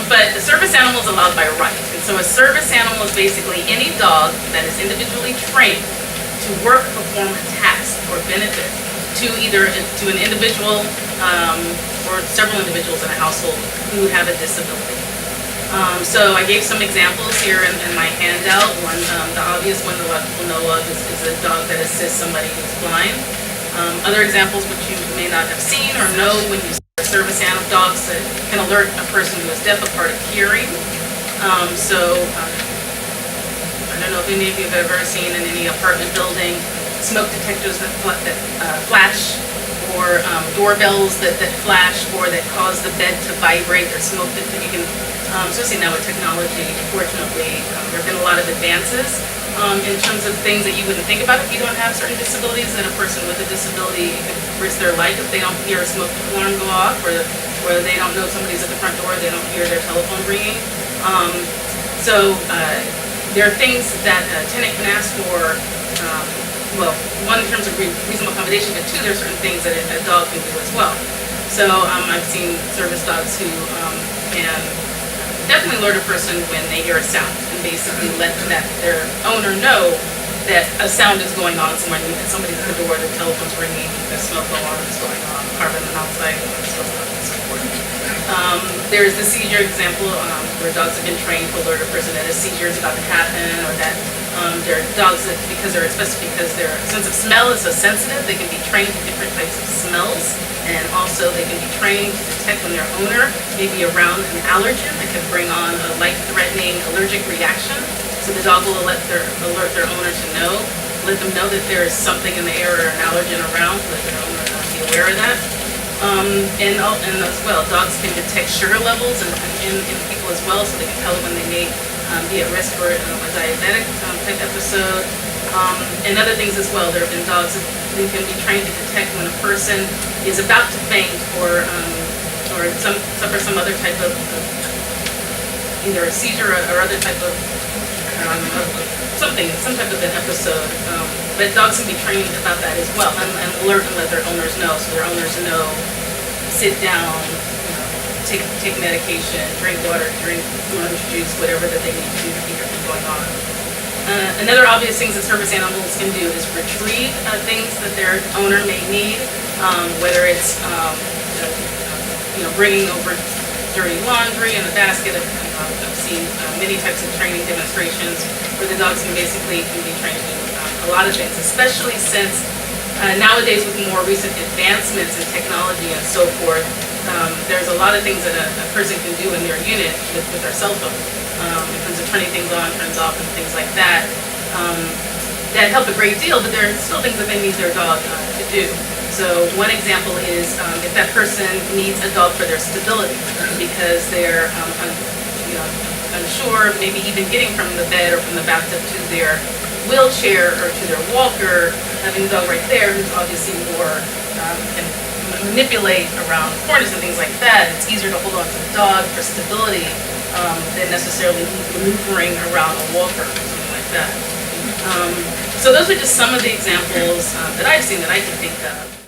But the service animal is allowed by right. And so a service animal is basically any dog that is individually trained to work, perform a task or benefit to either to an individual or several individuals in a household who have a disability. So I gave some examples here in my handout. One, the obvious one that a lot of people know of is a dog that assists somebody who's blind. Other examples which you may not have seen or know when you see service animal dogs that can alert a person who is deaf or hard of hearing. I don't know if any of you have ever seen in any apartment building smoke detectors that flash, or doorbells that flash or that cause the bed to vibrate or smoke that you can, especially now with technology, fortunately, there have been a lot of advances in terms of things that you wouldn't think about if you don't have certain disabilities, that a person with a disability could risk their life if they don't hear a smoke alarm go off, or they don't know somebody's at the front door, they don't hear their telephone ringing. There are things that a tenant can ask for, well, one, in terms of reasonable accommodation, but two, there are certain things that a dog can do as well. So I've seen service dogs who can definitely alert a person when they hear a sound and basically let their owner know that a sound is going on somewhere, that somebody's at the door, the telephone's ringing, the smoke alarm is going on, carbon monoxide, and so on and so forth. There's the seizure example where dogs have been trained to alert a person that a seizure is about to happen, or that there are dogs that, especially because their sense of smell is so sensitive, they can be trained to different types of smells, and also they can be trained to detect when their owner may be around an allergen that could bring on a life-threatening allergic reaction. So the dog will alert their owner to let them know that there is something in the air or an allergen around, let their owner be aware of that. And as well, dogs can detect sugar levels in people as well, so they can tell when they may be at risk for a diabetic type episode. And other things as well. There have been dogs who can be trained to detect when a person is about to faint or suffer some other type of either a seizure or other type of some type of an episode. But dogs can be trained about that as well, and alert and let their owners know, so their owners know, sit down, take medication, drink water, drink orange juice, whatever that they need to do to keep everything going on. Another obvious things that service animals can do is retrieve things that their owner may need, whether it's bringing over dirty laundry in a basket. I've seen many types of training demonstrations where the dogs can be trained to do a lot of things, especially since nowadays with more recent advancements in technology and so forth, there's a lot of things that a person can do in their unit with their cell phone, in terms of turning things on, turns off, and things like that. That help a great deal, but there are still things that they need their dog to do. So one example is if that person needs a dog for their stability because they're unsure, maybe even getting from the bed or from the bathtub to their wheelchair or to their walker, having a dog right there who's obviously more can manipulate around corners and things like that. It's easier to hold on to the dog for stability than necessarily maneuvering around a walker or something like that. So those are just some of the examples that I've seen that I can think of.